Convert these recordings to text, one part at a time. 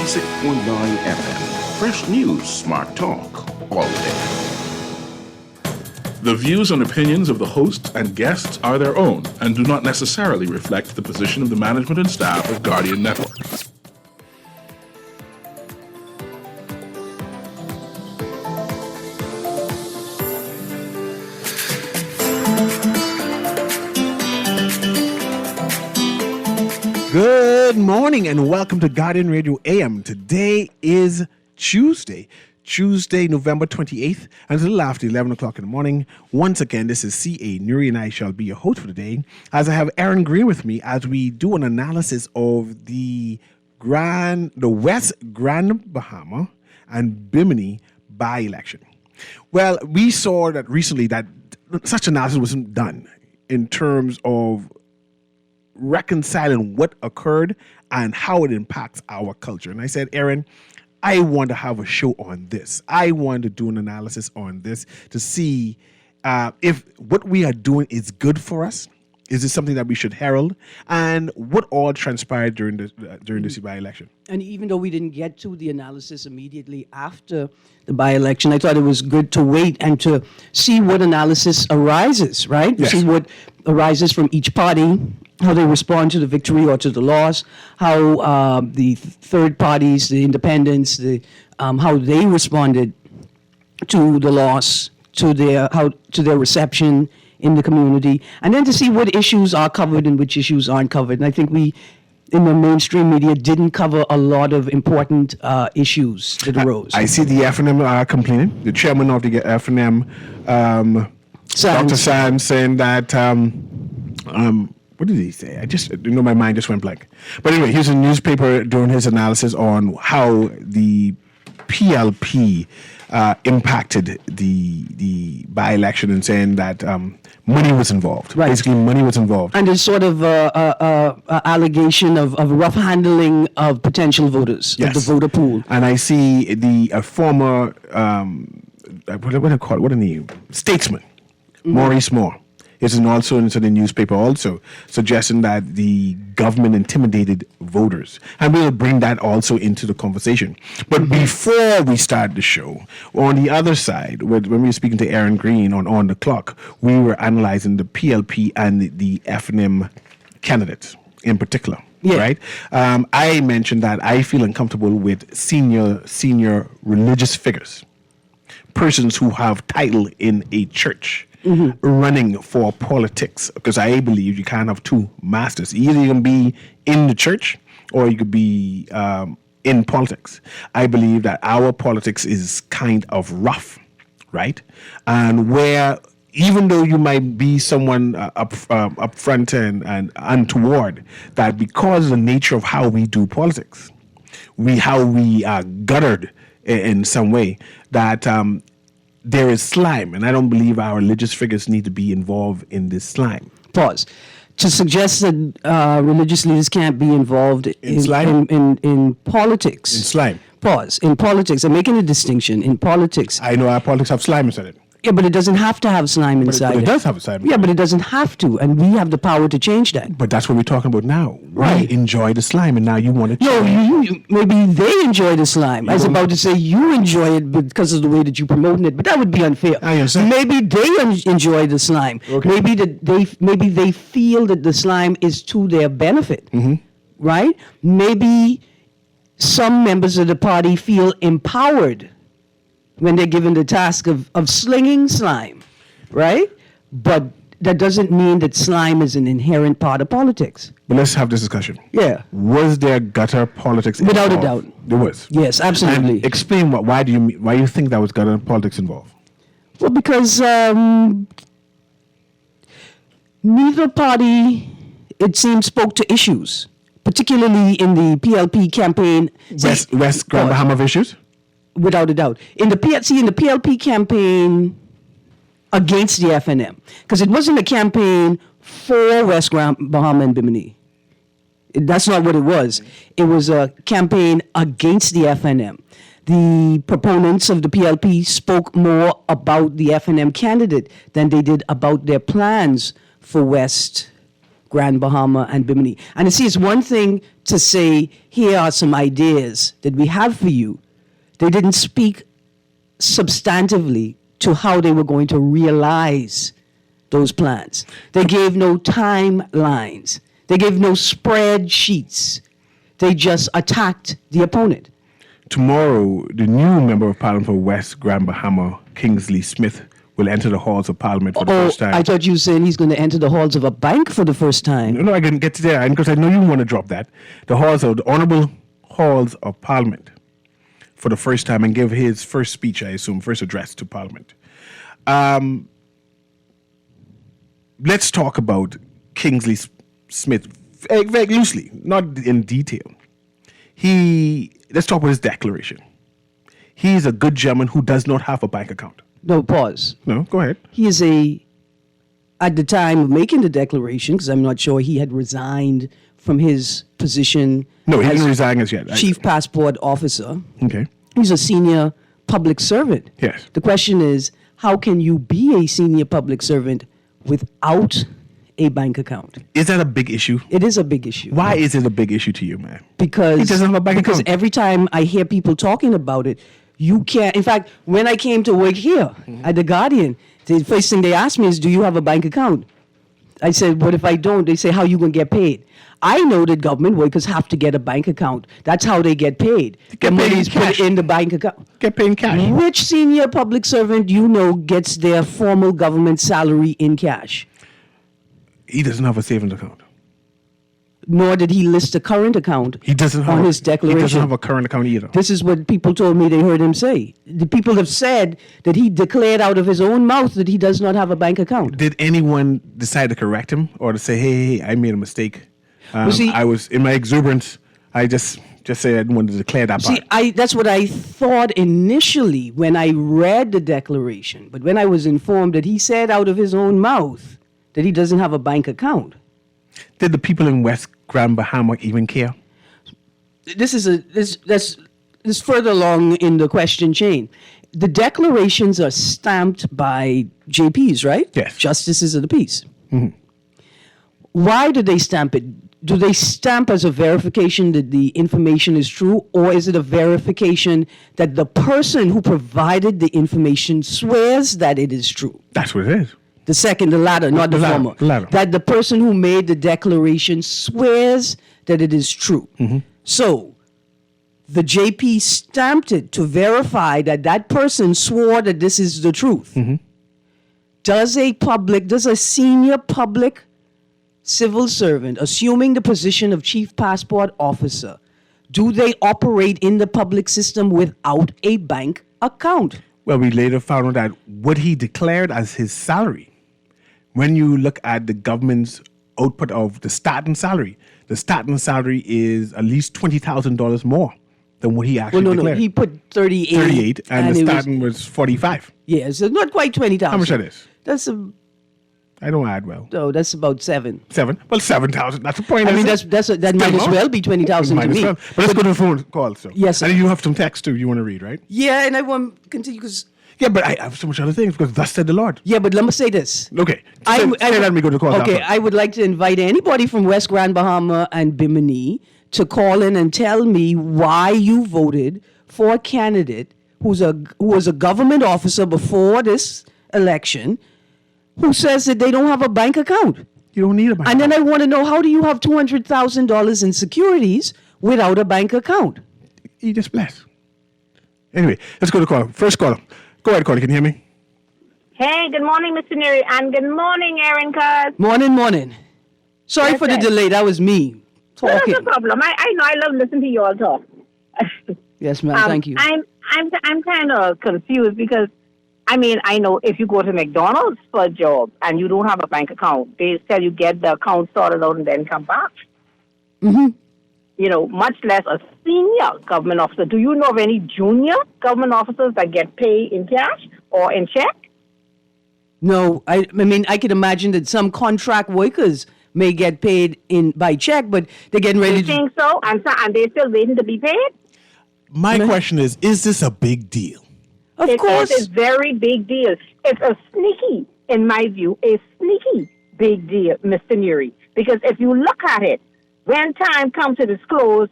96.9 FM. Fresh news, smart talk, all day. The views and opinions of the hosts and guests are their own and do not necessarily reflect the position of the management and staff of Guardian Network. Good morning and welcome to Guardian Radio AM. Today is Tuesday, November 28th, and it's a little after 11 o'clock in the morning. Once again, this is C.A. Newry and I shall be your host for the day, as I have Aaron Green with me as we do an analysis of the West Grand Bahama and Bimini by-election. Well, we saw that recently that such analysis wasn't done in terms of reconciling what occurred and how it impacts our culture. And I said, Aaron, I want to have a show on this. I want to do an analysis on this to see if what we are doing is good for us. Is this something that we should herald? And what all transpired during this by-election? And even though we didn't get to the analysis immediately after the by-election, I thought it was good to wait and to see what analysis arises, right? Yes. See what arises from each party, how they respond to the victory or to the loss, how the third parties, the independents, how they responded to the loss, to their reception in the community, and then to see what issues are covered and which issues aren't covered. And I think we, in the mainstream media, didn't cover a lot of important issues that arose. I see the FNM are complaining. The chairman of the FNM, Dr. Sands, saying that, what did he say? My mind just went blank. But anyway, here's a newspaper doing his analysis on how the PLP impacted the by-election and saying that money was involved. Right. Basically, money was involved. And there's sort of a allegation of rough handling of potential voters, Yes. of the voter pool. And I see the former, what do I call it? What a name? Statesman, Maurice Moore. Is also into the newspaper also suggesting that the government intimidated voters. And we'll bring that also into the conversation. But before we start the show, on the other side, when we were speaking to Aaron Green on the clock, we were analyzing the PLP and the FNM candidates in particular. Yeah. Right? I mentioned that I feel uncomfortable with senior religious figures, persons who have title in a church, running for politics, because I believe you can't have two masters. Either you can be in the church or you could be in politics. I believe that our politics is kind of rough, right? And where even though you might be someone up front and untoward, that because of the nature of how we do politics, how we are guttered in some way, that there is slime, and I don't believe our religious figures need to be involved in this slime. Pause. To suggest that religious leaders can't be involved in politics. In slime. Pause. In politics. I'm making a distinction. In politics. I know our politics have slime inside it. Yeah, but it doesn't have to have slime inside But it does have slime. Yeah, but it doesn't have to, and we have the power to change that. But that's what we're talking about now. Right. We enjoy the slime, and now you want to No, change. you maybe they enjoy the slime. I was about to say you enjoy it because of the way that you promoting it, but that would be unfair. I understand. Maybe they enjoy the slime. Okay. Maybe they feel that the slime is to their benefit, right? Maybe some members of the party feel empowered when they're given the task of slinging slime, right? But that doesn't mean that slime is an inherent part of politics. But let's have this discussion. Yeah. Was there gutter politics Without a involved? doubt. There was. Yes, absolutely. And explain why you think that was gutter politics involved? Well, because neither party, it seems, spoke to issues, particularly in the PLP campaign. West Grand Bahama issues? Without a doubt. In the PLP campaign against the FNM, because it wasn't a campaign for West Grand Bahama and Bimini. That's not what it was. It was a campaign against the FNM. The proponents of the PLP spoke more about the FNM candidate than they did about their plans for West Grand Bahama, and Bimini. And you see, it's one thing to say, here are some ideas that we have for you. They didn't speak substantively to how they were going to realize those plans. They gave no timelines. They gave no spreadsheets. They just attacked the opponent. Tomorrow, the new Member of Parliament for West Grand Bahama, Kingsley Smith, will enter the halls of Parliament for the first time. I thought you were saying he's going to enter the halls of a bank for the first time. No, I didn't get to there, because I know you want to drop that. The honorable halls of Parliament for the first time, and give his first speech, I assume, first address to Parliament. Let's talk about Kingsley Smith very loosely, not in detail. Let's talk about his declaration. He's a good gentleman who does not have a bank account. No, pause. No, go ahead. He is at the time of making the declaration, because I'm not sure he had resigned from his position. No, he as didn't resign as yet. Chief Passport Officer. Okay. He's a senior public servant. Yes. The question is, how can you be a senior public servant without a bank account? Is that a big issue? It is a big issue. Why is it a big issue to you, man? Because He doesn't have a bank because account. every time I hear people talking about it, you can't. In fact, when I came to work here at The Guardian, the first thing they asked me is, do you have a bank account? I said, what if I don't? They say, how are you going to get paid? I know that government workers have to get a bank account. That's how they get paid. Get The paid in money is put cash. in the bank account. Get paid in cash. Which senior public servant you know gets their formal government salary in cash? He doesn't have a savings account. Nor did he list a current account He doesn't have on his declaration. He doesn't have a current account either. This is what people told me they heard him say. The people have said that he declared out of his own mouth that he does not have a bank account. Did anyone decide to correct him or to say, hey, I made a mistake? see- I was, in my exuberance, I just say I didn't want to declare that part. See, that's what I thought initially when I read the declaration. But when I was informed that he said out of his own mouth that he doesn't have a bank account, Did the people in West Grand Bahama even care? this further along in the question chain. The declarations are stamped by JPs, right? Yes. Justices of the peace. Why do they stamp it? Do they stamp as a verification that the information is true, or is it a verification that the person who provided the information swears that it is true? That's what it is. The latter, not the latter, former. the latter. That the person who made the declaration swears that it is true. So, the JP stamped it to verify that that person swore that this is the truth. Does a senior public civil servant, assuming the position of Chief Passport Officer, do they operate in the public system without a bank account? Well, we later found out that what he declared as his salary, when you look at the government's output of the starting salary is at least $20,000 more than what he actually Well, no, declared. he put 38. 38, and the it starting was 45. Yeah, so not quite 20,000. How much that is? That's I don't add well. that's about 7. 7? Well, 7,000. That's the point. I mean, isn't it? that might as more. well be 20,000 to Might as me. well. But let's go to the phone call. So. Yes, sir. And you have some text too you want to read, right? Yeah, and I want to continue because Yeah, but I have so much other things because thus said the Lord. yeah, but let me say this. Okay. Let me go to the call. Okay, I would like to invite anybody from West Grand Bahama and Bimini to call in and tell me why you voted for a candidate who was a government officer before this election, who says that they don't have a bank account. You don't need a bank And then account. I want to know, how do you have $200,000 in securities without a bank account? You just blessed. Anyway, let's go to the call. First caller. Go ahead, caller. Can you hear me? Hey, good morning, Mr. Newry, and good morning, Aaron Cuz. Morning. Sorry Yes, for the sir. delay. That was me No, talking. that's no problem. I know. I love listening to you all talk. Yes, ma'am. Thank you. I'm kind of confused because, I mean, I know if you go to McDonald's for a job and you don't have a bank account, they tell you get the account sorted out and then come back. You know, much less a senior government officer. Do you know of any junior government officers that get paid in cash or in check? No, I mean, I can imagine that some contract workers may get paid by check, but they're getting ready You to. think so? And they're still waiting to be paid? My question is this a big deal? Of It course. is a very big deal. It's a sneaky, in my view, a sneaky big deal, Mr. Newry. Because if you look at it, when time comes to disclose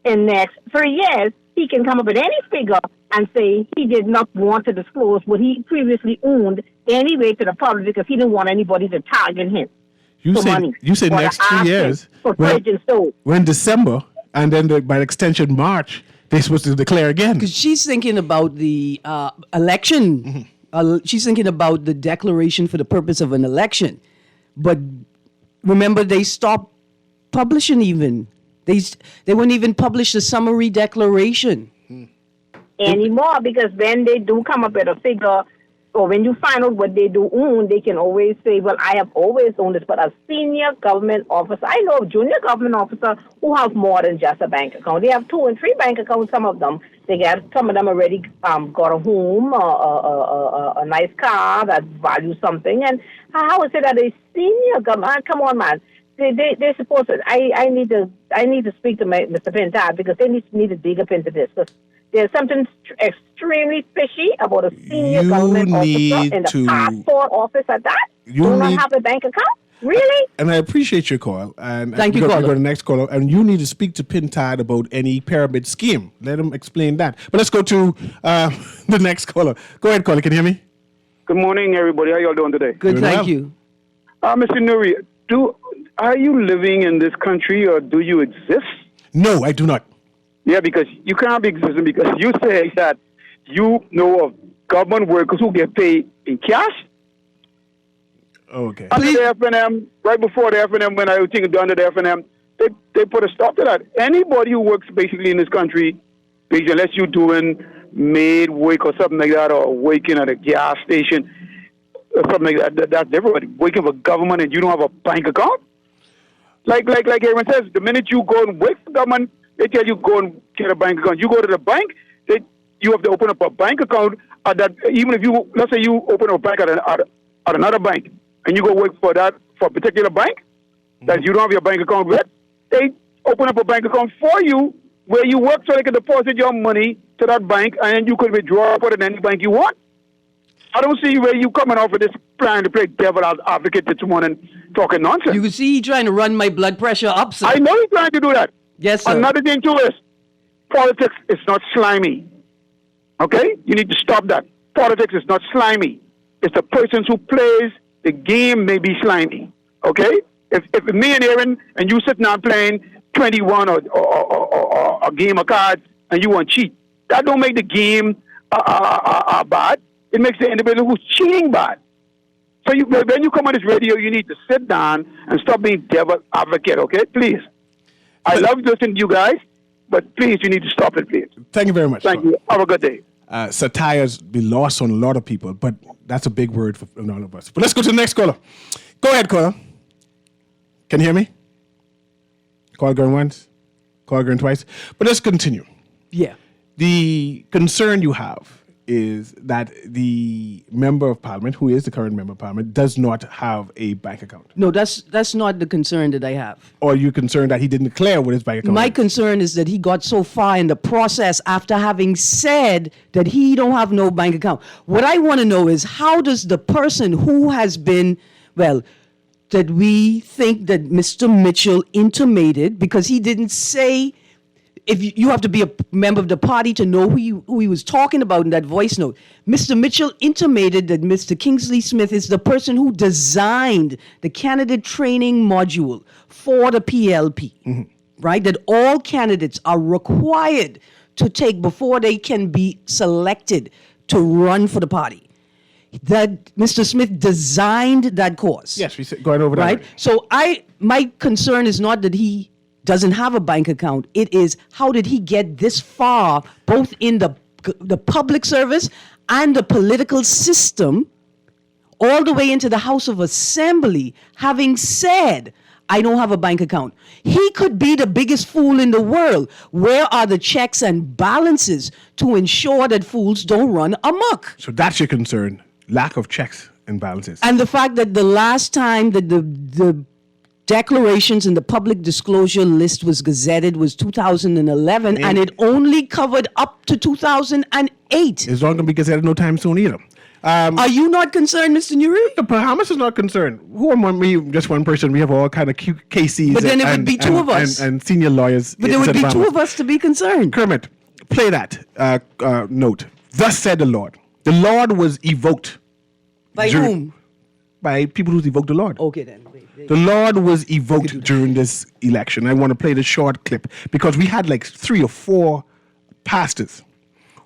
in next 3 years, he can come up with any figure and say he did not want to disclose what he previously owned anyway to the public because he didn't want anybody to target him. You for say money you say or to next 3 ask him years. for fridge and stove. When December and then by extension March, they're supposed to declare again. Because she's thinking about the election. She's thinking about the declaration for the purpose of an election. But remember, they stopped publishing even. They wouldn't even publish the summary declaration. Anymore, because when they do come up with a figure, or when you find out what they do own, they can always say, well, I have always owned this. But a senior government officer, I know of junior government officer who have more than just a bank account. They have 2 and 3 bank accounts, some of them. Some of them already got a home, a nice car that values something. And how is it that a senior government, come on, man, they're supposed to, I need to speak to Mr. Pintard because they need to dig up into this. Because there's something extremely fishy about a senior government officer in the passport office at that. Do not have a bank account? Really? And I appreciate your call. And Thank you, we caller. go to the next caller. And you need to speak to Pintard about any pyramid scheme. Let him explain that. But let's go to the next caller. Go ahead, caller. Can you hear me? Good morning, everybody. How y'all doing today? Good, Doing thank well. you. Mr. Newry, are you living in this country or do you exist? No, I do not. Yeah, because you can't be existing because you say that you know of government workers who get paid in cash. Okay. Under the FNM, right before the FNM, when I was thinking under the FNM, they put a stop to that. Anybody who works basically in this country, basically, unless you're doing maid work or something like that, or working at a gas station or something like that, that's different. But working for government and you don't have a bank account? Like everyone says, the minute you go and work for government, they tell you go and get a bank account. You go to the bank, you have to open up a bank account. Even if you, let's say you open up a bank at another bank, and you go work for a particular bank that you don't have your bank account with, they open up a bank account for you where you work so they can deposit your money to that bank, and then you could withdraw it in any bank you want. I don't see where you coming off of this plan to play devil advocate this morning talking nonsense. You can see he trying to run my blood pressure up, sir. I know he's trying to do that. Yes, sir. Another thing too is politics is not slimy. Okay? You need to stop that. Politics is not slimy. It's the persons who plays the game may be slimy. Okay? If me and Aaron and you sitting down playing 21 or a game of cards and you want to cheat, that don't make the game bad. It makes the individual who's cheating bad. So when you come on this radio, you need to sit down and stop being devil advocate, okay? Please. I love listening to you guys, but please, you need to stop it, please. Thank you very much. Thank you. Have a good day. Satire's be lost on a lot of people, but that's a big word for all of us. But let's go to the next caller. Go ahead, caller. Can you hear me? Call going once, call going twice. But let's continue. Yeah. The concern you have is that the member of parliament, who is the current member of parliament, does not have a bank account. No, that's not the concern that I have. Or are you concerned that he didn't declare what his bank account My is? concern is that he got so far in the process after having said that he don't have no bank account. What I want to know is how does the person who has been, that we think that Mr. Mitchell intimated, because he didn't say, if you have to be a member of the party to know who he was talking about in that voice note. Mr. Mitchell intimated that Mr. Kingsley Smith is the person who designed the candidate training module for the PLP, right? That all candidates are required to take before they can be selected to run for the party. That Mr. Smith designed that course. Yes, we said going over that. Right? already. So my concern is not that he doesn't have a bank account. It is how did he get this far, both in the public service and the political system, all the way into the House of Assembly, having said, I don't have a bank account. He could be the biggest fool in the world. Where are the checks and balances to ensure that fools don't run amok? So that's your concern, lack of checks and balances. And the fact that the last time that the declarations in the public disclosure list was gazetted was 2011, and it only covered up to 2008. It's not going to be gazetted no time soon either. Are you not concerned, Mr. Newry? The Bahamas is not concerned. Who am we? Just one person. We have all kind of cases. But then it would be two of us. and senior lawyers. But there would be two of us to be concerned. Kermit, play that note. Thus said the Lord. The Lord was evoked. By whom? By people who evoked the Lord. Okay, then. The Lord was evoked during this election. I want to play the short clip because we had like 3 or 4 pastors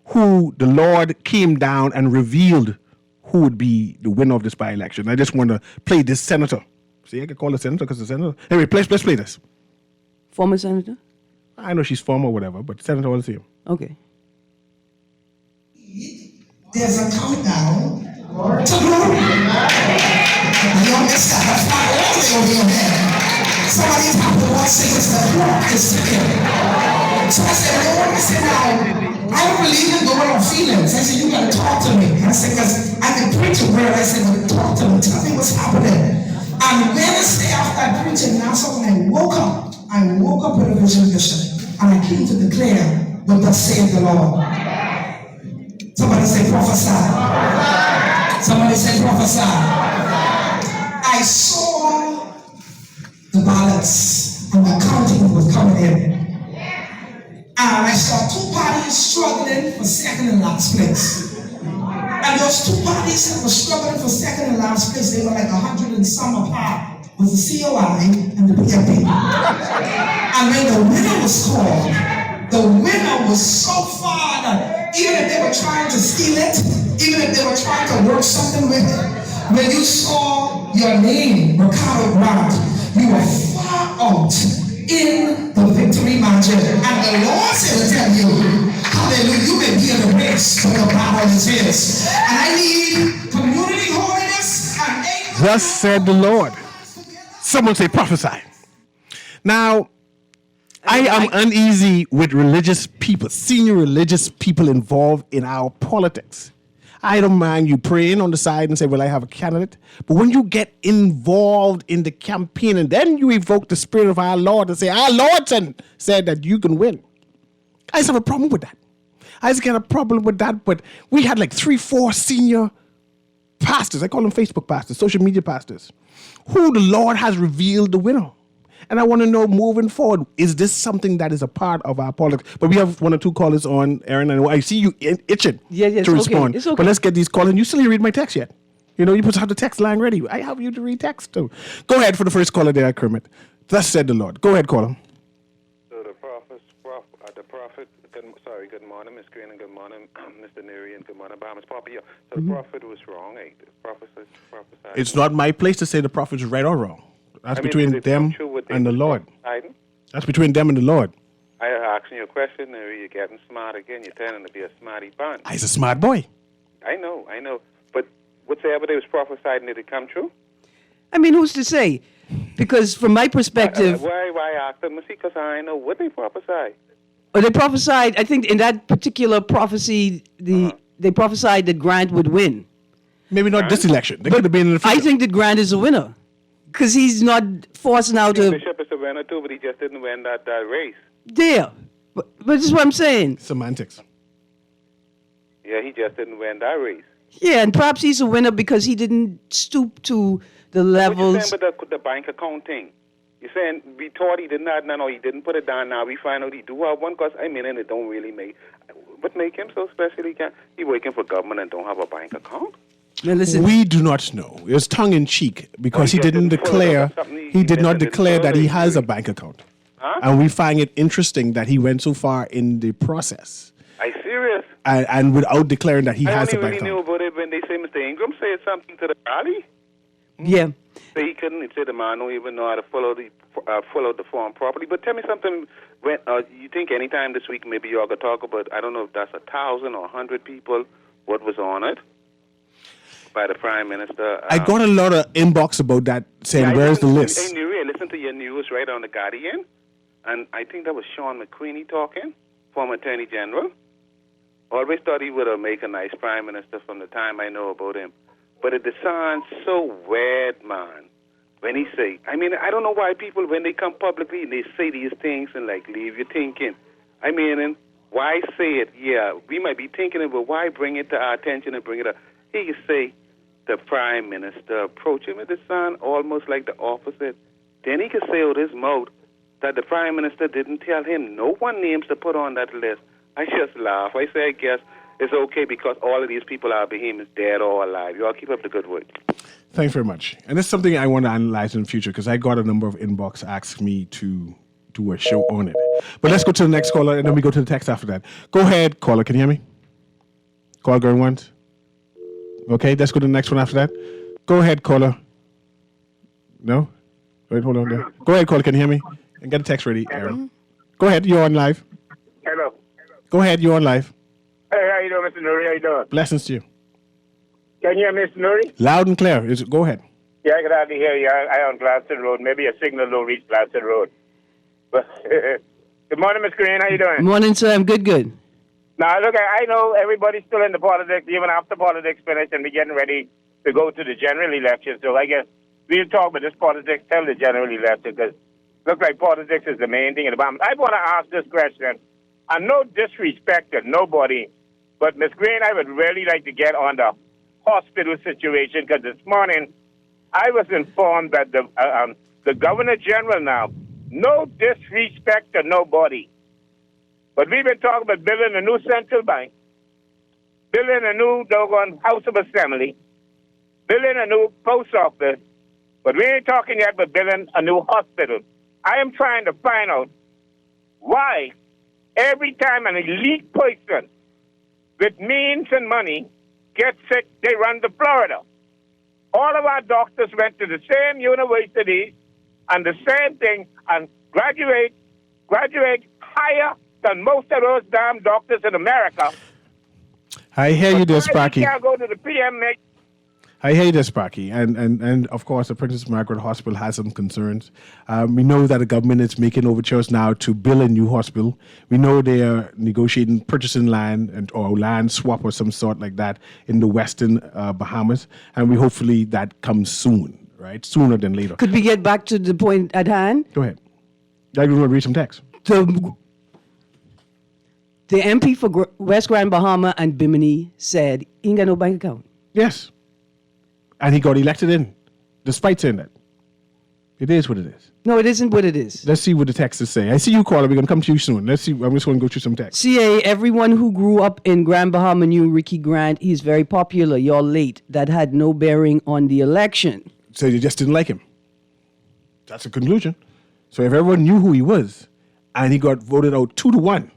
who the Lord came down and revealed who would be the winner of this by-election. I just want to play this senator. See, I can call her senator because the senator. Anyway, let's play this. Former senator? I know she's former or whatever, but senator, all the same. Okay. There's a countdown to glory. You understand? That's why all they over your head. Somebody's probably wants to say it's the clock is ticking. So I said, Lord, I said, now, I don't believe in going on feelings. I said, you got to talk to me. I said, because I can preach a word. I said, well, talk to me. Tell me what's happening. And Wednesday after I preached in Nassau, when I woke up with a vision, and I came to declare what thus saith the Lord. Somebody say prophesy. Somebody say prophesy. I saw the ballots and the counting was coming in. And I saw 2 parties struggling for second and last place. And those 2 parties that were struggling for second and last place, they were like 100 and some apart. Was the COI and the PFP. And when the winner was called, the winner was so far that even if they were trying to steal it, even if they were trying to work something with it, when you saw your name, Ricardo Grant, you were far out in the victory margin. And the Lord said to tell you, hallelujah, you may be in the race, but the battle is his. And I need community holiness and anger. Thus said the Lord. Someone say prophesy. Now, I am uneasy with religious people, senior religious people involved in our politics. I don't mind you praying on the side and say, well, I have a candidate. But when you get involved in the campaign and then you evoke the spirit of our Lord and say, our Lord said that you can win. I just have a problem with that. I just got a problem with that. But we had like 3, 4 senior pastors. I call them Facebook pastors, social media pastors, who the Lord has revealed the winner. And I want to know moving forward, is this something that is a part of our politics? But we have 1 or 2 callers on, Aaron, and I see you itching to respond. It's okay. But let's get these callers. You still didn't read my text yet. You know, you're supposed to have the text line ready. I have you to read text too. Go ahead for the first caller there, Kermit. Thus said the Lord. Go ahead, caller. So good morning, Miss Green, and good morning, Mr. Newry, and good morning, Bahamas Papa. Yeah. So the prophet was wrong, eh? The prophet prophesied. It's not my place to say the prophet's right or wrong. That's between them and the Lord. That's between them and the Lord. I asking you a question, Newry. You're getting smart again. You're turning to be a smarty bun. He's a smart boy. I know. But whatsoever they was prophesied, did it come true? I mean, who's to say? Because from my perspective... Why ask them? See, because I know what they prophesied. Well, they prophesied, I think in that particular prophecy, they prophesied that Grant would win. Maybe not this election. They could have been in the future. I think that Grant is a winner. Because he's not forced now to... Bishop is a winner too, but he just didn't win that race. There. But this is what I'm saying. Semantics. Yeah, he just didn't win that race. Yeah, and perhaps he's a winner because he didn't stoop to the levels... What you saying about the bank account thing? You're saying we thought he did not, no, he didn't put it down. Now we find out he do have one, because, I mean, and it don't really make... What make him so special? He working for government and don't have a bank account? Now listen, we do not know. It was tongue-in-cheek because he didn't declare... He did not declare that he has a bank account. Huh? And we find it interesting that he went so far in the process. Are you serious? And without declaring that he has a bank I only really knew account. about it when they say Mr. Ingram said something to the rally. yeah. So he couldn't. He said the man don't even know how to follow the form properly. But tell me something. When you think anytime this week maybe you all could talk about, I don't know if that's 1,000 or 100 people, what was on it by the Prime Minister. I got a lot of inbox about that saying, where's the list? I listened to your news right on the Guardian, and I think that was Sean McQueenie talking, former Attorney General. Always thought he would have made a nice Prime Minister from the time I know about him. But it sounds so weird, man, when he say, I mean, I don't know why people, when they come publicly and they say these things and, like, leave you thinking. I mean, and why say it? Yeah, we might be thinking it, but why bring it to our attention and bring it up? he could say the prime minister approached him with his son almost like the opposite. Then he could say out his mouth that the prime minister didn't tell him no one names to put on that list. I just laugh. I say, I guess it's okay because all of these people are behemoths, dead or alive. You all keep up the good work. Thanks very much. And it's something I want to analyze in the future because I got a number of inbox asking me to do a show on it. But let's go to the next caller and then we go to the text after that. Go ahead, caller. Can you hear me? Call going once. Okay, let's go to the next one after that. Go ahead, caller. No? Wait, hold on there. Go ahead, caller. Can you hear me? And get a text ready, Aaron. Go ahead. You're on live. Hello. Go ahead. You're on live. Hey, how you doing, Mr. Newry? How you doing? Blessings to you. Can you hear me, Mr. Newry? Loud and clear. Go ahead. Yeah, I can hardly hear you. I on Gladstone Road. Maybe a signal don't reach Gladstone Road. But good morning, Miss Green. How you doing? Morning, sir. I'm good. Now, look, I know everybody's still in the politics, even after politics finish, and we're getting ready to go to the general election. So I guess we'll talk about this politics till the general election, because look like politics is the main thing at the bottom. I want to ask this question, and no disrespect to nobody, but Miss Green, I would really like to get on the hospital situation, because this morning I was informed that the Governor General now, no disrespect to nobody, but we've been talking about building a new central bank, building a new doggone House of Assembly, building a new post office, but we ain't talking yet about building a new hospital. I am trying to find out why every time an elite person with means and money gets sick, they run to Florida. All of our doctors went to the same university and the same thing and graduate higher than most of those damn doctors in America. I hear you there, Why Sparky. we can't go to the PMA? I hear you there, Sparky. And of course, the Princess Margaret Hospital has some concerns. We know that the government is making overtures now to build a new hospital. We know they are negotiating purchasing land or land swap or some sort like that in the western Bahamas. And we hopefully that comes soon, right? Sooner than later. Could we get back to the point at hand? Go ahead. I want to read some text. The MP for West Grand Bahama and Bimini said he ain't got no bank account. Yes. And he got elected in, despite saying that. It is what it is. No, it isn't what it is. Let's see what the text is saying. I see you, caller. We're going to come to you soon. Let's see. I'm just going to go through some text. CA, everyone who grew up in Grand Bahama knew Ricky Grant. He's very popular. You're late. That had no bearing on the election. So you just didn't like him. That's a conclusion. So if everyone knew who he was and he got voted out 2-1,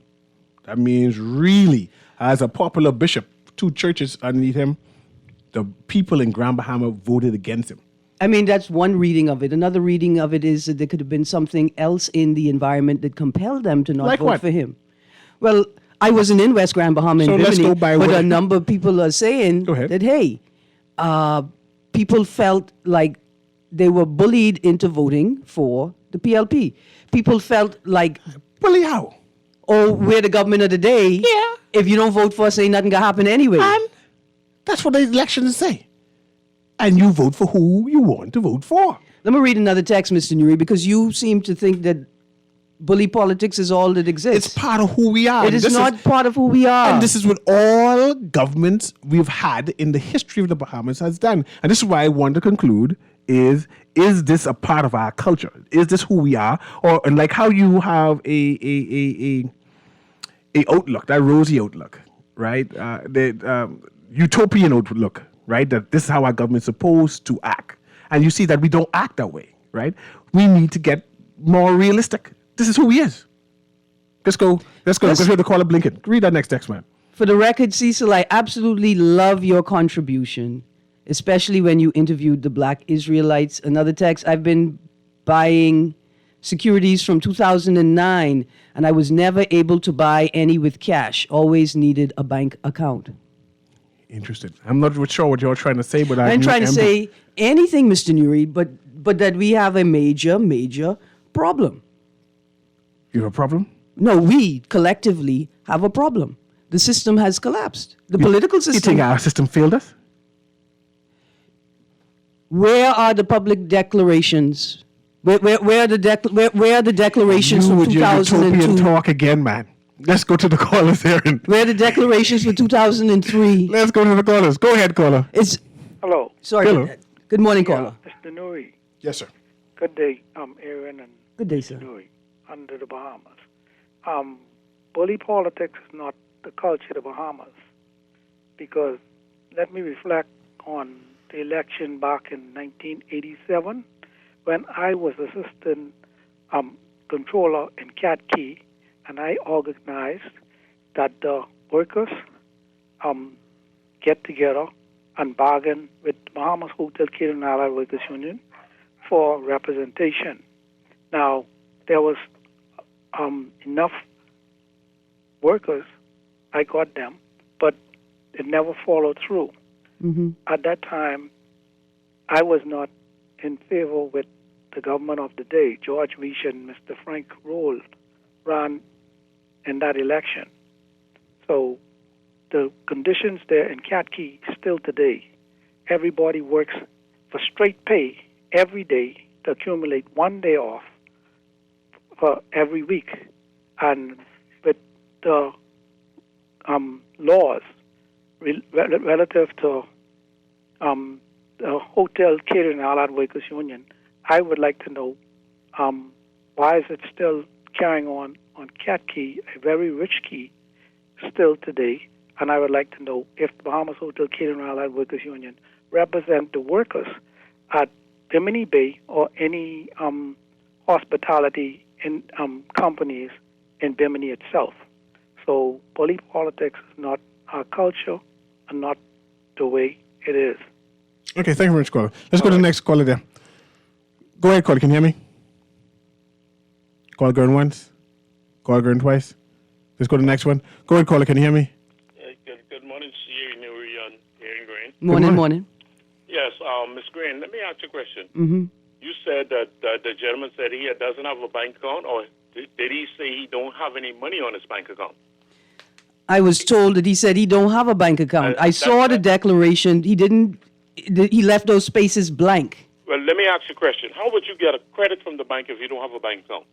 that means really, as a popular bishop, 2 churches underneath him, the people in Grand Bahama voted against him. I mean, that's one reading of it. Another reading of it is that there could have been something else in the environment that compelled them to not Like vote what? for him. Well, I wasn't in West Grand Bahama So in let's Bimini, go by but what- a number of people are saying Go ahead. that, hey, people felt like they were bullied into voting for the PLP. People felt like, Bully how? oh, we're the government of the day. Yeah. If you don't vote for us, ain't nothing gonna happen anyway. And that's what the elections say. And you vote for who you want to vote for. Let me read another text, Mr. Newry, because you seem to think that bully politics is all that exists. It's part of who we are. It And is this not part of who we are. And this is what all governments we've had in the history of the Bahamas has done. And this is why I want to conclude is this a part of our culture? Is this who we are? Or and like how you have a outlook, that rosy outlook, right? The utopian outlook, right? That this is how our government's supposed to act. And you see that we don't act that way, right? We need to get more realistic. This is who he is. Let's go. Let's hear the caller blinking. Read that next text, man. For the record, Cecil, I absolutely love your contribution, especially when you interviewed the Black Israelites. Another text, I've been buying securities from 2009, and I was never able to buy any with cash. Always needed a bank account. Interesting. I'm not sure what you're trying to say, but I'm trying to say anything, Mr. Newry, but that we have a major, major problem. You have a problem? No, we collectively have a problem. The system has collapsed. The political You system. think our system failed us? Where are the public declarations? Where are the declarations You from with your utopian 2002? talk again, man. Let's go to the callers, Aaron. Where are the declarations for 2003? Let's go to the callers. Go ahead, caller. It's Hello, sorry. Hello. Good morning, caller. Mr. Newry. Yes, sir. Good day, Aaron and Good day, sir. Newry, under the Bahamas. Bully politics is not the culture of the Bahamas, because let me reflect on the election back in 1987 when I was assistant controller in Cat Key, and I organized that the workers get together and bargain with Bahamas Hotel Catering and Allied Workers Union for representation. Now, there was enough workers, I got them, but it never followed through. At that time, I was not in favor with the government of the day. George Wish and Mr. Frank Roll ran in that election. So the conditions there in Cat Key still today, everybody works for straight pay every day to accumulate 1 day off for every week. And with the laws relative to the Hotel Catering and Allied Workers Union, I would like to know why is it still carrying on Cat Key, a very rich key, still today, and I would like to know if the Bahamas Hotel Catering and Allied Workers Union represent the workers at Bimini Bay or any hospitality in companies in Bimini itself. So bully politics is not our culture and not the way it is. Okay, thank you very much, caller. Let's go to the next caller there. Go ahead, caller. Can you hear me? Call going once. Call going twice. Let's go to the next one. Go ahead, caller. Can you hear me? Good morning, CA Newry on Aaron Green. Morning. Yes, Ms. Green, let me ask you a question. You said that the gentleman said he doesn't have a bank account, or did he say he don't have any money on his bank account? I was told that he said he don't have a bank account. I saw the declaration. He didn't. He left those spaces blank. Well, let me ask you a question. How would you get a credit from the bank if you don't have a bank account?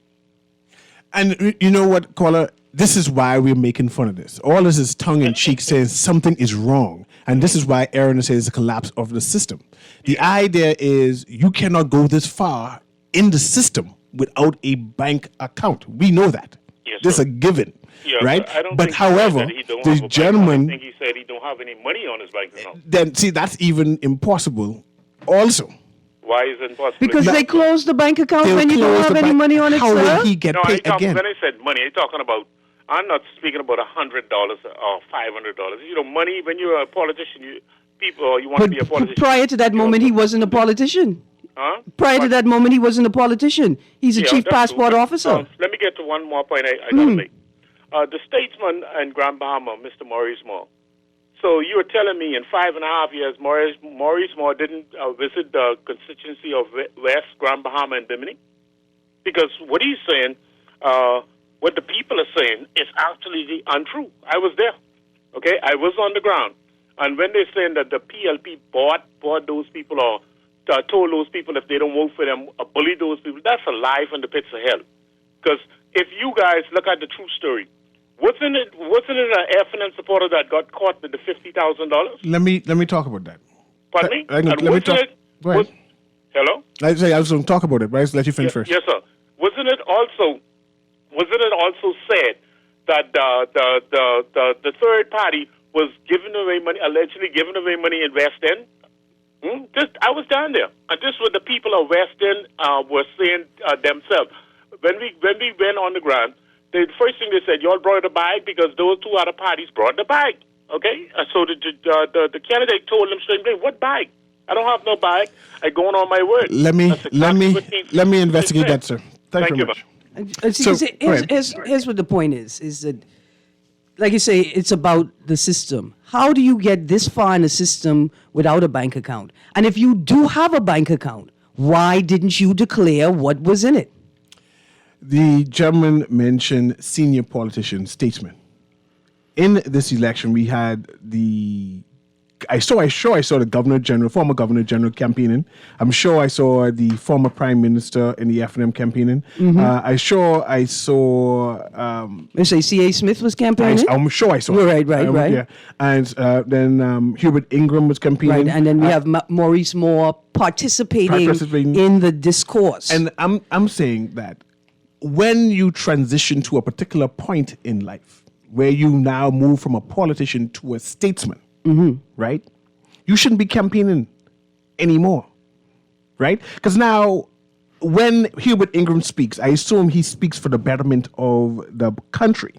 And you know what, caller? This is why we're making fun of this. All this is tongue-in-cheek saying something is wrong. And this is why Aaron says it's a collapse of the system. The idea is you cannot go this far in the system without a bank account. We know that. Yes, this is sir. a given, Yeah, right? But I don't But think he said however, that he don't this have a bank account. I gentleman, think he said he don't have any money on his bank account. then see, that's even impossible also. Why is it impossible? Because they closed the bank account They'll when you don't close have the any bank- money on it, How sir. will he get No, paid again? when I said money, I'm talking about, I'm not speaking about $100 or $500. You know, money, when you're a politician, you want to be a But politician. prior to that moment, he wasn't a politician. Huh? Prior to that moment, he wasn't a politician. He's a Yeah, chief that's passport true. officer. Let me get to one more point I got to make. The statesman in Grand Bahama, Mr. Maurice Moore. So you were telling me in 5.5 years, Maurice Moore didn't visit the constituency of West Grand Bahama and Bimini? Because what he's saying, what the people are saying is actually untrue. I was there, okay? I was on the ground. And when they're saying that the PLP bought those people or told those people if they don't vote for them, bullied those people, that's a lie from the pits of hell. Because if you guys look at the true story, wasn't it an FNN supporter that got caught with the $50,000? Let me talk about that. Pardon me? Let And me wasn't talk. it- Go ahead. Hello? I was going to talk about it, but I'll let you finish first. Yes, sir. Wasn't it also said that the third party was allegedly giving away money in West End? I was down there, and this was the people of West End were saying themselves. When we went on the ground, the first thing they said, y'all brought the bag because those two other parties brought the bag. Okay, so the candidate told them straight away, "What bag? I don't have no bag. I going on my word." Let me investigate said. that, sir. Thank you very much. So, go ahead. Here's what the point is that, like you say, it's about the system. How do you get this far in the system without a bank account? And if you do have a bank account, why didn't you declare what was in it? The gentleman mentioned senior politicians, statesmen. In this election, we had I saw the Governor General, former Governor General campaigning. I'm sure I saw the former Prime Minister in the FNM campaigning. I saw. You say C.A. Smith was campaigning? I'm sure I saw. Right. Yeah, and then Hubert Ingram was campaigning. Right, and then we have Maurice Moore participating in the discourse. And I'm saying that when you transition to a particular point in life where you now move from a politician to a statesman, right? You shouldn't be campaigning anymore, right? Because now, when Hubert Ingram speaks, I assume he speaks for the betterment of the country,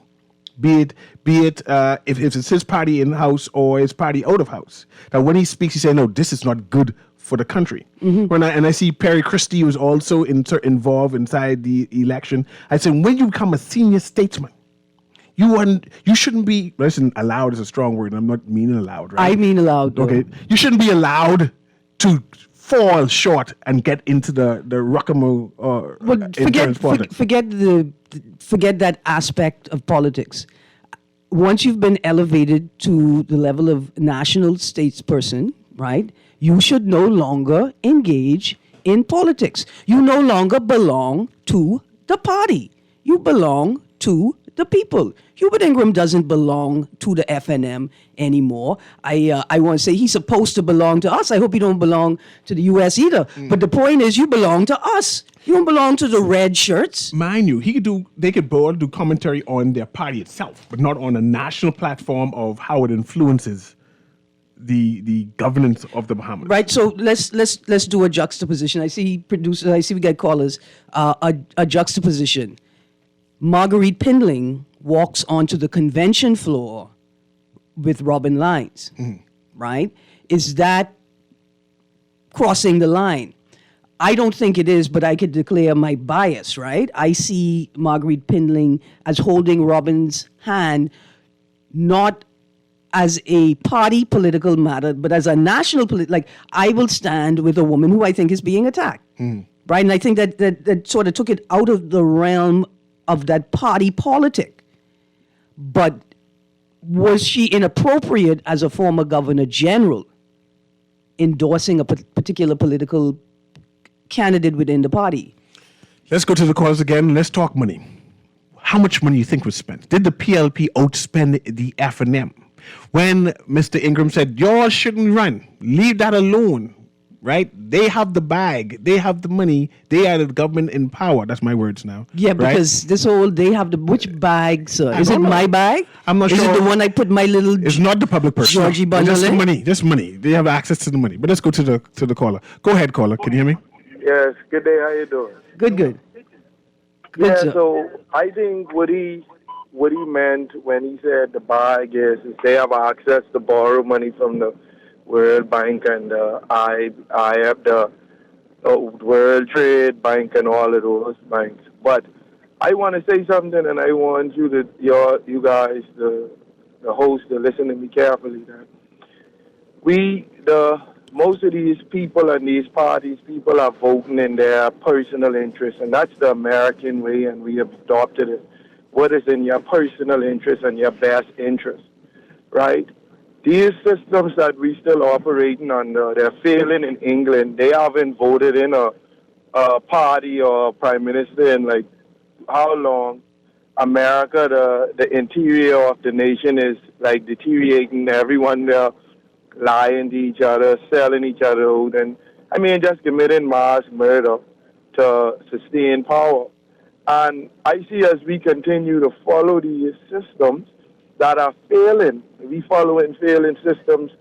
be it if it's his party in house or his party out of house. Now, when he speaks, he says, "No, this is not good for the country." When I see Perry Christie was also involved inside the election, I said, when you become a senior statesman, you shouldn't be, listen, allowed is a strong word. I'm not meaning allowed, right? I mean allowed. Though. Okay. You shouldn't be allowed to fall short and get into the ruckamoo forget that aspect of politics. Once you've been elevated to the level of national statesperson, right, you should no longer engage in politics. You no longer belong to the party. You belong to the people. Hubert Ingram doesn't belong to the FNM anymore. I want to say he's supposed to belong to us. I hope he don't belong to the U.S. either. But the point is, you belong to us. You don't belong to the red shirts. Mind you, they could both do commentary on their party itself, but not on a national platform of how it influences the governance of the Bahamas. Right. So let's do a juxtaposition. I see producers. I see we got callers. A juxtaposition. Marguerite Pindling walks onto the convention floor with Robin Lines, right? Is that crossing the line? I don't think it is, but I could declare my bias, right? I see Marguerite Pindling as holding Robin's hand, not as a party political matter, but as a national like I will stand with a woman who I think is being attacked, right? And I think that sort of took it out of the realm of that party politic. But was she inappropriate as a former governor general endorsing a particular political candidate within the party? Let's go to the calls again. Let's talk money. How much money you think was spent? Did the PLP outspend the FNM? When Mr. Ingram said, y'all shouldn't run, leave that alone, right? They have the bag. They have the money. They are the government in power. That's my words now. Yeah, because this whole, they have the, which bag, sir? Is it my bag? I'm not sure. Is it the one I put my little... It's not the public purse. Georgie bundle just in? the money. Just money. They have access to the money. But let's go to the caller. Go ahead, caller. Can you hear me? Yes. Good day. How you doing? Good. Yeah, sir. so I think what he meant when he said the bag is they have access to borrow money from the World Bank and the IF, the World Trade Bank and all of those banks. But I want to say something, and I want you guys, the host, to listen to me carefully. That most of these people and these parties, people are voting in their personal interest, and that's the American way, and we have adopted it. What is in your personal interest and your best interest, right? These systems that we still operating under, they're failing in England. They haven't voted in a party or a prime minister in like how long? America, the interior of the nation is like deteriorating. Everyone there lying to each other, selling each other out, and just committing mass murder to sustain power. And I see as we continue to follow these systems that are failing, we following failing systems.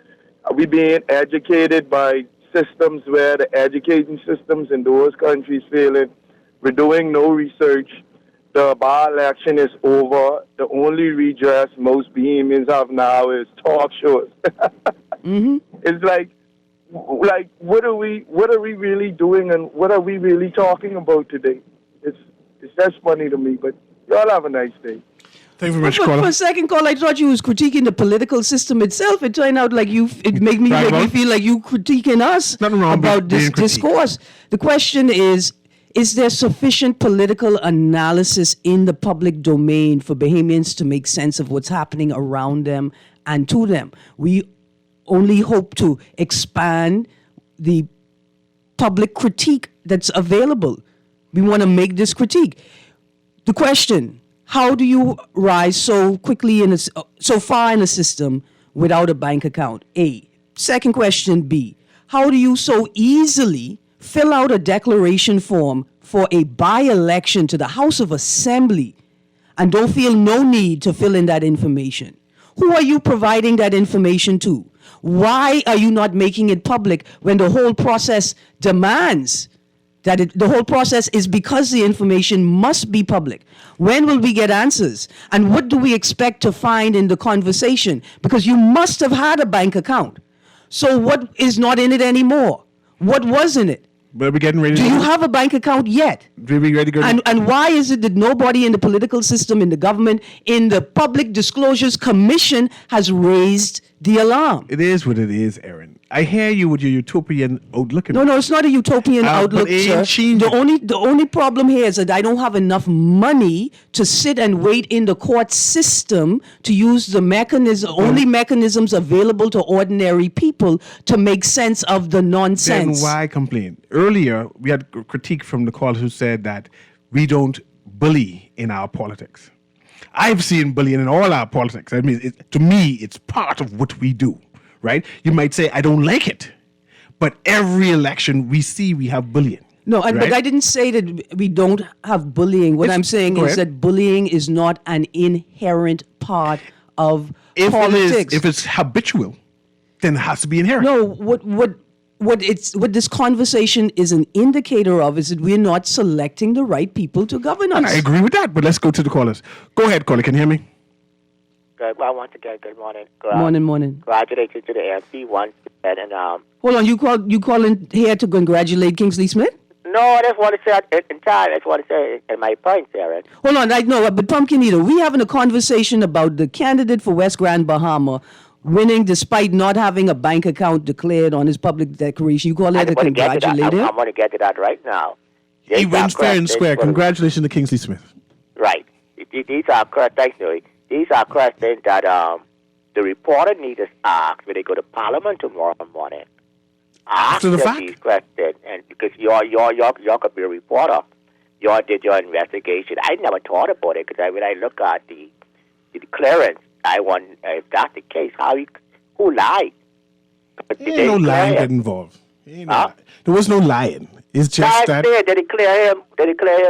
We being educated by systems where the educating systems in those countries failing. We're doing no research. The by-election is over. The only redress most Bahamians have now is talk shows. It's like what are we really doing, and what are we really talking about today? It's just funny to me, but y'all have a nice day. Thank you very much, For caller. a second call, I thought you was critiquing the political system itself. It turned out like it made me feel like you critiquing us Nothing wrong about this being critiqued. discourse. The question is there sufficient political analysis in the public domain for Bahamians to make sense of what's happening around them and to them? We only hope to expand the public critique that's available. We want to make this critique. The question, how do you rise so quickly so far in the system without a bank account? A. Second question, B. How do you so easily fill out a declaration form for a by-election to the House of Assembly and don't feel no need to fill in that information? Who are you providing that information to? Why are you not making it public when the whole process demands that the whole process is because the information must be public? When will we get answers? And what do we expect to find in the conversation? Because you must have had a bank account. So what is not in it anymore? What was in it? But we're getting ready to Do you have a bank account yet? We're ready to go. And why is it that nobody in the political system, in the government, in the Public Disclosures Commission has raised the alarm? It is what it is, Aaron. I hear you with your utopian outlook. No, it's not a utopian outlook, but it sir. ain't changing. The only problem here is that I don't have enough money to sit and wait in the court system to use the only mechanisms available to ordinary people to make sense of the nonsense. Then why complain? Earlier, we had critique from the caller who said that we don't bully in our politics. I've seen bullying in all our politics. I mean, to me, it's part of what we do, right? You might say, I don't like it, but every election we have bullying. No, right? but I didn't say that we don't have bullying. What I'm saying is that bullying is not an inherent part of politics. If it's habitual, then it has to be inherent. No, what this conversation is an indicator of is that we're not selecting the right people to govern us. I agree with that, but let's go to the callers. Go ahead, caller. Can you hear me? Good. Well, once again, good morning. Morning. Congratulations to the MC once again. And hold on, you calling here to congratulate Kingsley Smith? no, I just want to say in time. I just want to say in my point, Sarah. Hold on, I know, but Pumpkin Eater, we having a conversation about the candidate for West Grand Bahama winning despite not having a bank account declared on his public declaration. You call that to congratulate him? I'm going to get to that right now. He wins fair and square. Congratulations to Kingsley Smith. Right. These are thanks, Newry. These are questions that the reporter needs to ask when they go to Parliament tomorrow morning. After the fact? These questions, and because you could be a reporter, you did your investigation. I never thought about it because when I look at the clearance, I wonder if that's the case, who lied? Ain't no lying get involved. There was no lying. It's just that. They declare him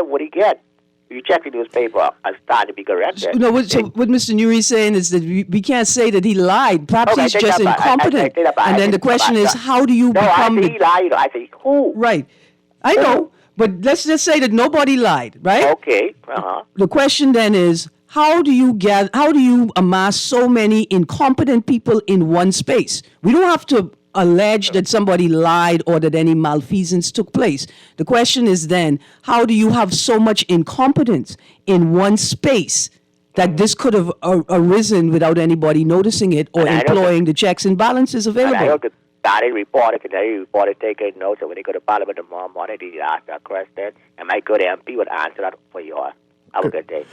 what he get. You check the newspaper and start to be corrected. No, what Mr. Newry is saying is that we can't say that he lied. Perhaps he's just incompetent. And then the question is, how do you become... I say he lied. I say who? Right. I know. But let's just say that nobody lied, right? Okay. Uh-huh. The question then is, how do you amass so many incompetent people in one space? We don't have to allege that somebody lied or that any malfeasance took place. The question is then, how do you have so much incompetence in one space that this could have arisen without anybody noticing it or employing the checks and balances available? And I hope the Canadian reporter taking notes, and when they go to Parliament tomorrow morning, they ask that question, and my good MP would answer that for you all. Have a good day.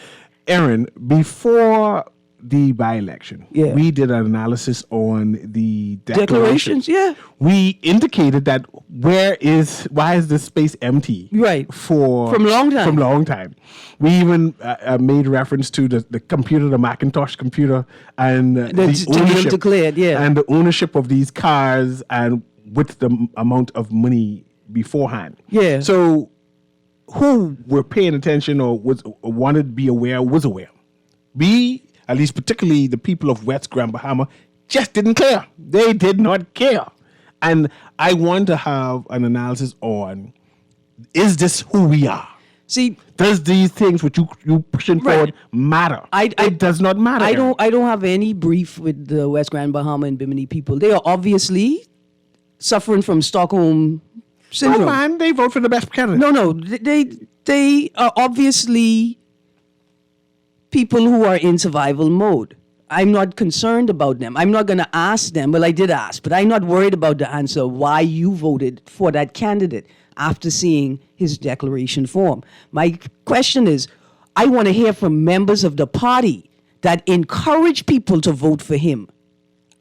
Aaron, before the by-election, we did an analysis on the declarations. Yeah. We indicated that why is this space empty? Right. From long time. We even made reference to the computer, the Macintosh computer, and the ownership declared, and the ownership of these cars, and with the amount of money beforehand. Yeah. So, who were paying attention or wanted to be aware was aware. We, at least particularly the people of West Grand Bahama, just didn't care. They did not care. And I want to have an analysis on, is this who we are? See, does these things which you pushing forward matter? It does not matter. I don't have any brief with the West Grand Bahama and Bimini people. They are obviously suffering from Stockholm syndrome. No, man, they vote for the best candidate. No, they are obviously people who are in survival mode. I'm not concerned about them. I'm not going to ask them. Well, I did ask, but I'm not worried about the answer why you voted for that candidate after seeing his declaration form. My question is, I want to hear from members of the party that encourage people to vote for him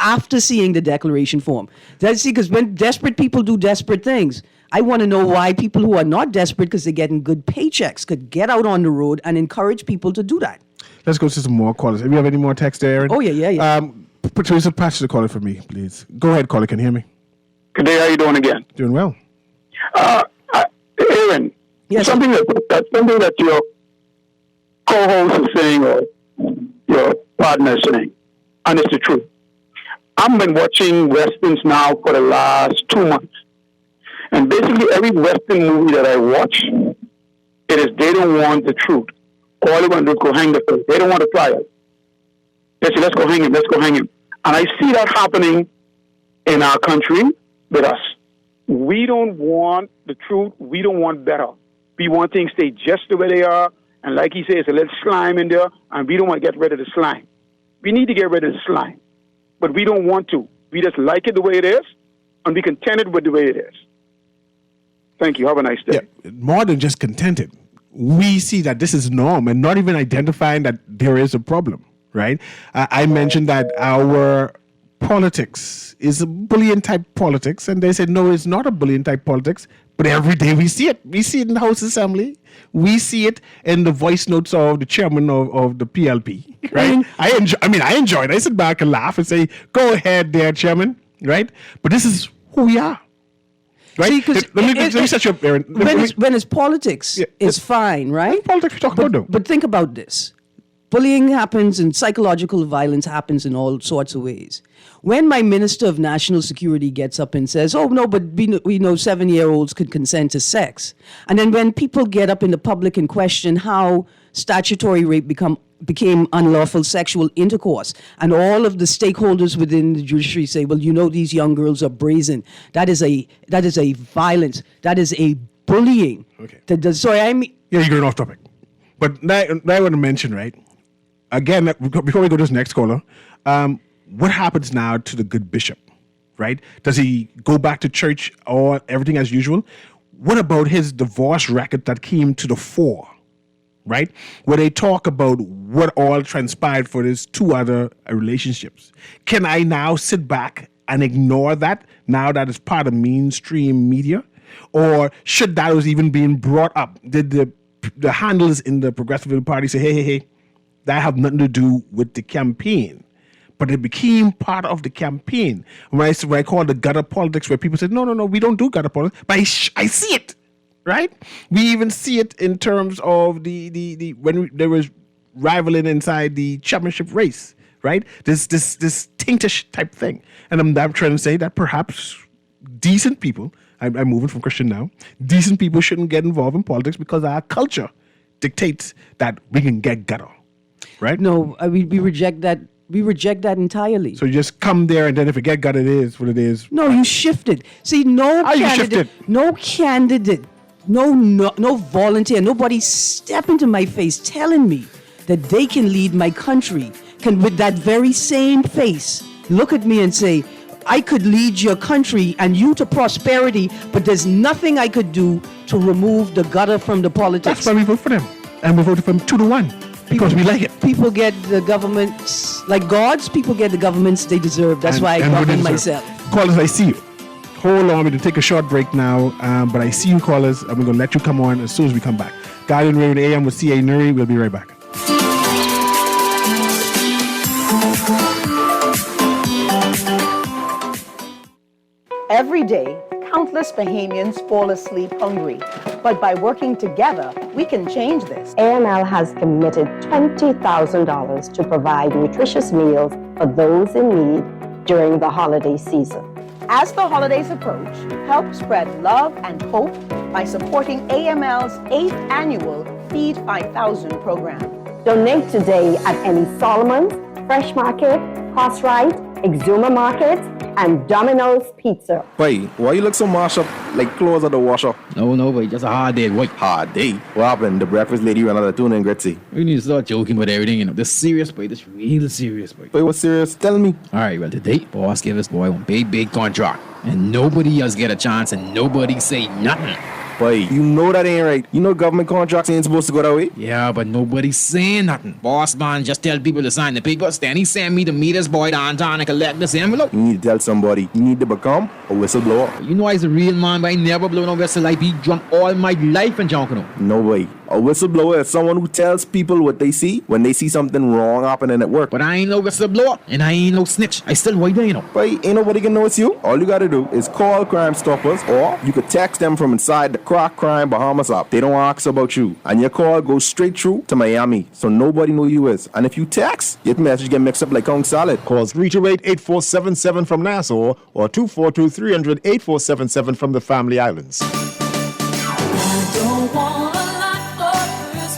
after seeing the declaration form. That's because when desperate people do desperate things, I want to know why people who are not desperate because they're getting good paychecks could get out on the road and encourage people to do that. Let's go to some more callers. Do you have any more text there, Aaron? Oh, yeah. Patricia, patch the caller for me, please. Go ahead, caller. Can you hear me? Good day. How you doing again? Doing well. Aaron, Yes. something that your co-host is saying or your partner is saying, and it's the truth. I've been watching Westerns now for the last 2 months. And basically every Western movie that I watch, it is they don't want the truth. All they want to do is go hang the person. They don't want to trial. They say, let's go hang him. And I see that happening in our country with us. We don't want the truth. We don't want better. We want things to stay just the way they are. And like he says, a little slime in there, and we don't want to get rid of the slime. We need to get rid of the slime. But we don't want to. We just like it the way it is, and be contented with the way it is. Thank you. Have a nice day. Yeah, more than just contented. We see that this is norm and not even identifying that there is a problem, right? I mentioned that our politics is a bullying type politics, and they said, no, it's not a bullying type politics, but every day we see it. We see it in the House Assembly. We see it in the voice notes of the chairman of the PLP, right? I enjoy it. I sit back and laugh and say, go ahead there, chairman, right? But this is who we are. Right? See, let me set you up, Aaron. When it's politics, it's fine, right? Politics we talk about, though. But think about this. Bullying happens and psychological violence happens in all sorts of ways. When my Minister of National Security gets up and says, oh, no, but we know 7-year-olds could consent to sex. And then when people get up in the public and question how statutory rape became unlawful sexual intercourse, and all of the stakeholders within the judiciary say, well, these young girls are brazen. That is a violence. That is a bullying. Okay. Yeah, you're going off topic. But now I want to mention, right? Again, before we go to this next caller, what happens now to the good bishop, right? Does he go back to church or everything as usual? What about his divorce record that came to the fore, right? Where they talk about what all transpired for his 2 other relationships. Can I now sit back and ignore that now that it's part of mainstream media? Or should that was even being brought up? Did the handlers in the Progressive Party say, hey, that have nothing to do with the campaign? But it became part of the campaign. When I call the gutter politics, where people said, no, we don't do gutter politics. But I see it, right? We even see it in terms of the when there was rivaling inside the championship race, right? This taintish type thing. And I'm trying to say that perhaps decent people, I'm moving from Christian now, decent people shouldn't get involved in politics because our culture dictates that we can get gutter, right? No, we reject that. We reject that entirely. So you just come there, and then if you get gut, it is what it is. No, you shifted. See, no candidate, no volunteer, nobody step into my face telling me that they can lead my country, can with that very same face look at me and say, I could lead your country and you to prosperity, but there's nothing I could do to remove the gutter from the politics. That's why we vote for them. And we voted for them 2-1. Because we like it. People get the governments, like gods, people get the governments they deserve. That's why I govern myself. Callers, I see you. Hold on, we're going to take a short break now, but I see you, callers, and we're going to let you come on as soon as we come back. Guardian Radio AM with CA Newry. We'll be right back. Every day, countless Bahamians fall asleep hungry. But by working together, we can change this. AML has committed $20,000 to provide nutritious meals for those in need during the holiday season. As the holidays approach, help spread love and hope by supporting AML's 8th annual Feed 5000 program. Donate today at any Solomon's, Fresh Market, Crossrite, Exuma Market, and Domino's Pizza. Boy, why you look so mashed up like clothes at the washer? No, boy, just a hard day, boy. Hard day? What happened? The breakfast lady ran out of tuna and gritty. We need to start joking with everything, This serious, boy. This real serious, boy. Boy, what's serious? Tell me. All right, well, today, boss gave us, boy, one big contract. And nobody else get a chance and nobody say nothing. Boy, you know that ain't right. You know government contracts ain't supposed to go that way. Yeah, but nobody's saying nothing. Boss man just tell people to sign the papers, then he send me to meet his boy downtown and collect this envelope. You need to tell somebody. You need to become a whistleblower. You know I's a real man, but I never blow no whistle. I be drunk all my life and junk. No way. A whistleblower is someone who tells people what they see when they see something wrong happening at work. But I ain't no whistleblower, and I ain't no snitch. I still white there, you know. But ain't nobody can know it's you. All you gotta do is call Crime Stoppers, or you could text them from inside the Crack Crime Bahamas app. They don't ask about you, and your call goes straight through to Miami, so nobody know who you is. And if you text, your message get mixed up like Kong Salad. Call 328-8477 from Nassau or 242-300-8477 from the Family Islands.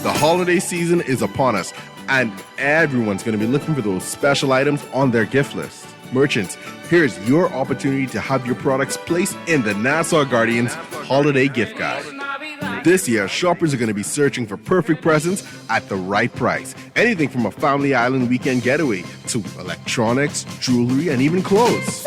The holiday season is upon us, and everyone's going to be looking for those special items on their gift list. Merchants, here's your opportunity to have your products placed in the Nassau Guardian's Holiday Gift Guide. This year, shoppers are going to be searching for perfect presents at the right price. Anything from a Family Island weekend getaway to electronics, jewelry, and even clothes.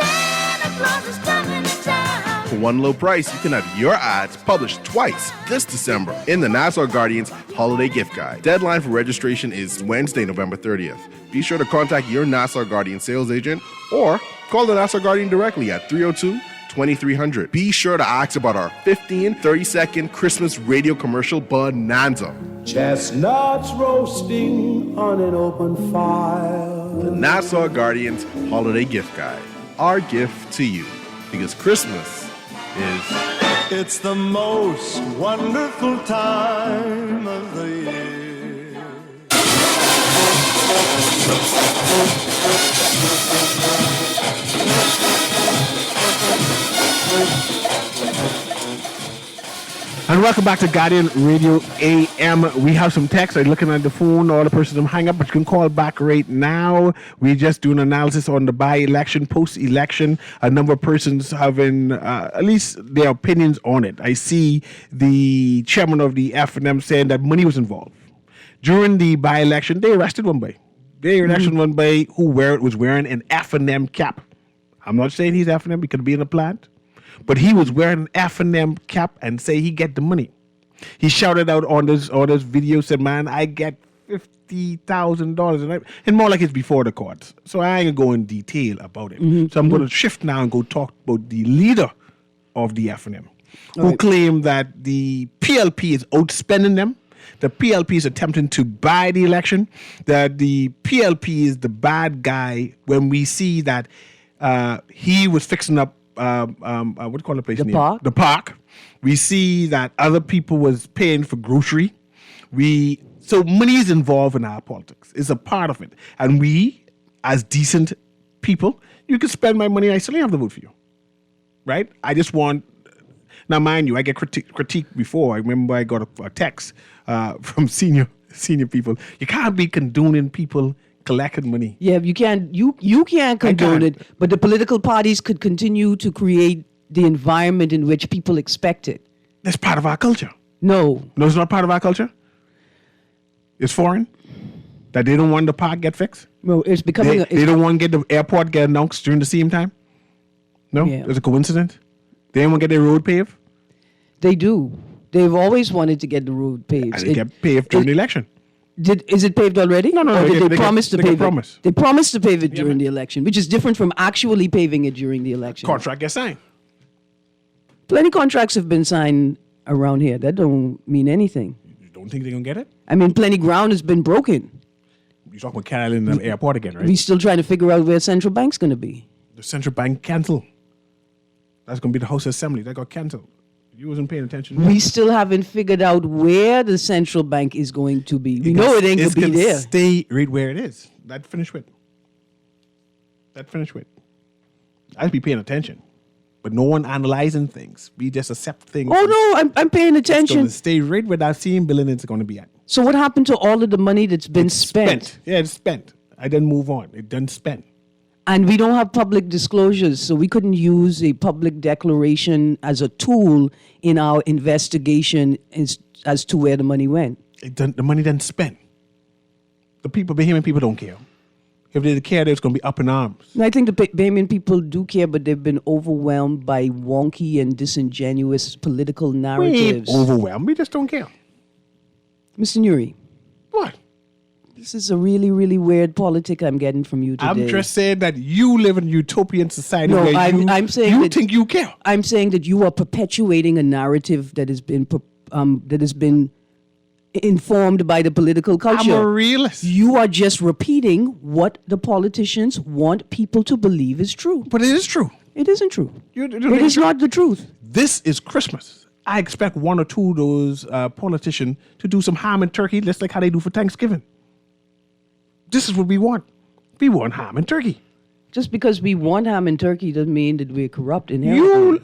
For one low price, you can have your ads published twice this December in the Nassau Guardian's Holiday Gift Guide. Deadline for registration is Wednesday, November 30th. Be sure to contact your Nassau Guardian sales agent or call the Nassau Guardian directly at 302-2300. Be sure to ask about our 30-second Christmas radio commercial bonanza. Chestnuts roasting on an open fire. The Nassau Guardian's Holiday Gift Guide. Our gift to you. Because Christmas is... It's the most wonderful time of the year. And welcome back to Guardian Radio AM. We have some text. I'm looking at the phone. All the persons don't hang up, but you can call back right now. We just do an analysis on the by-election, post-election. A number of persons having at least their opinions on it. I see the chairman of the F&M saying that money was involved. During the by-election, they arrested one boy. They arrested one boy who was wearing an F&M cap. I'm not saying he's F&M. He could be in a plant. But he was wearing an F&M cap and say he get the money. He shouted out on this video, said, man, I get $50,000. And more like it's before the courts. So I ain't going to go in detail about it. So I'm going to shift now and go talk about the leader of the F&M, who claimed that the PLP is outspending them. The PLP is attempting to buy the election. That the PLP is the bad guy when we see that he was fixing up what do you call the place name? Park. The park. We see that other people was paying for grocery. So money is involved in our politics. It's a part of it. And we, as decent people, you can spend my money, I still have to vote for you. Right? I just want, now mind you, I get critique before. I remember I got a text from senior people. You can't be condoning people collecting money. Yeah, you can't condone it, but the political parties could continue to create the environment in which people expect it. That's part of our culture. No, it's not part of our culture. It's foreign. That they don't want the park get fixed. No, it's becoming. They don't want to get the airport get announced during the same time. No, it's a coincidence. They don't want to get their road paved. They do. They've always wanted to get the road paved. And they get paved during the election. Is it paved already? No. Or did they promise to pave it? They promised to pave it Yeah, during the election, which is different from actually paving it during the election. Contract gets signed. Plenty contracts have been signed around here. That don't mean anything. You don't think they're going to get it? I mean, plenty ground has been broken. You're talking about Carolyn and the airport again, right? We're still trying to figure out where central bank's going to be. The central bank canceled. That's going to be the House Assembly. That got canceled. You wasn't paying attention. We still haven't figured out where the central bank is going to be. We know it ain't going to be there. Stay right where it is. That finished with. I'd be paying attention. But no one analyzing things. We just accept things. Oh, no, I'm paying attention. It's stay right where that same billion is going to be at. So what happened to all of the money that's been spent? Yeah, it's spent. I didn't move on. It done spent. And we don't have public disclosures, so we couldn't use a public declaration as a tool in our investigation as to where the money went. The money didn't spend. The Bahamian people don't care. If they care, they're going to be up in arms. And I think the Bahamian people do care, but they've been overwhelmed by wonky and disingenuous political We ain't narratives. overwhelmed. We just don't care. Mr. Newry. What? This is a really, really weird politic I'm getting from you today. I'm just saying that you live in a utopian society No, where I'm saying you that, think you care. I'm saying that you are perpetuating a narrative that has been informed by the political culture. I'm a realist. You are just repeating what the politicians want people to believe is true. But it is true. It isn't true. It It is not the truth. This is Christmas. I expect one or two of those politicians to do some ham and turkey, just like how they do for Thanksgiving. This is what we want. We want ham and turkey. Just because we want ham and turkey doesn't mean that we're corrupt inherently.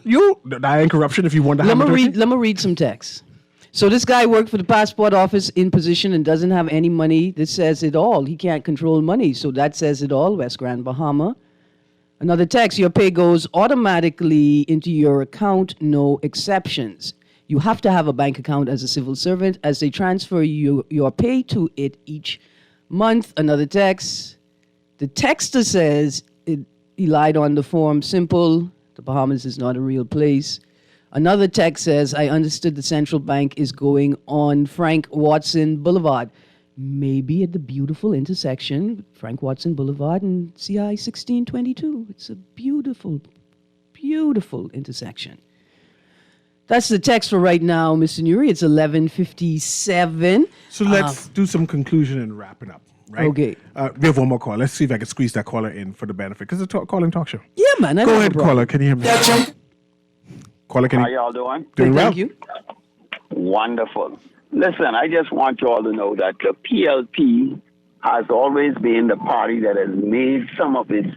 That ain't corruption if you want the ham and turkey. Let me read some text. So this guy worked for the passport office in position and doesn't have any money. This says it all. He can't control money. So that says it all, West Grand, Bahama. Another text, your pay goes automatically into your account, no exceptions. You have to have a bank account as a civil servant as they transfer your pay to it each month. Another text, the texter says he lied on the form. Simple, the Bahamas is not a real place. Another text says, I understood the central bank is going on Frank Watson Boulevard. Maybe at the beautiful intersection, Frank Watson Boulevard and CI 1622. It's a beautiful, beautiful intersection. That's the text for right now, Mr. Newry. It's 11:57. So let's do some conclusion and wrap it up, right? Okay. We have one more call. Let's see if I can squeeze that caller in for the benefit, because it's a calling talk show. Yeah, man. Go ahead, caller. Can you hear me? Caller, can you? How y'all doing? Doing well. Thank you. Wonderful. Listen, I just want you all to know that the PLP has always been the party that has made some of its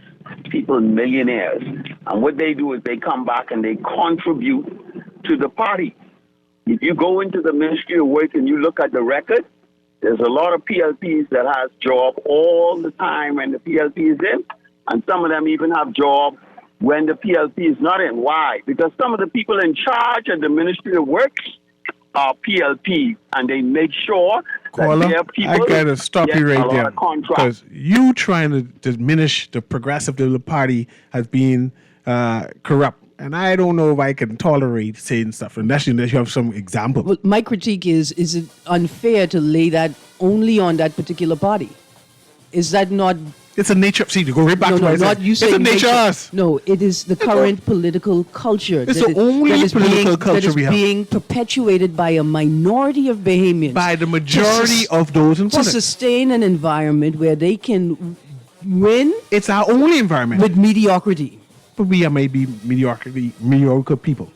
people millionaires. And what they do is they come back and they contribute to the party. If you go into the Ministry of Work and you look at the record, there's a lot of PLPs that has job all the time when the PLP is in, and some of them even have job when the PLP is not in. Why? Because some of the people in charge at the Ministry of Works are PLP, and they make sure Caller, that their people I gotta stop get you a right lot there, of contracts. because you trying to diminish the progressive party as being corrupt, and I don't know if I can tolerate saying stuff unless you have some example. Well, my critique is it unfair to lay that only on that particular party? Is that not... It's a nature. See, you go right back no, to no, what I not said. you It's saying a nature of us. No, it is the current political culture. It's that the only that is political being, culture that is we have. being perpetuated by a minority of Bahamians. By the majority of those in to front. sustain an environment where they can win. It's our only environment. With mediocrity. But we are maybe mediocre people.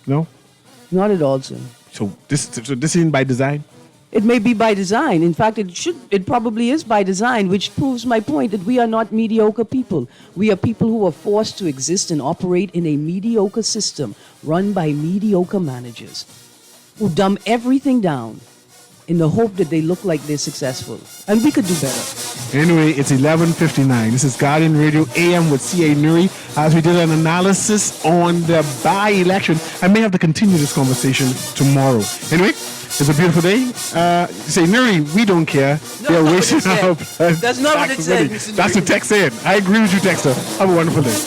No? Not at all, sir. So this isn't by design? It may be by design. In fact, it probably is by design, which proves my point that we are not mediocre people. We are people who are forced to exist and operate in a mediocre system run by mediocre managers who dumb everything down in the hope that they look like they're successful. And we could do better. Anyway, it's 11:59. This is Guardian Radio AM with C.A. Newry. As we did an analysis on the by-election, I may have to continue this conversation tomorrow. Anyway, it's a beautiful day. Say, Newry, we don't care. They're wasting our blood. That's not what it tax said, money. Mr. That's the Newry. text saying. I agree with you, Texter. Have a wonderful day.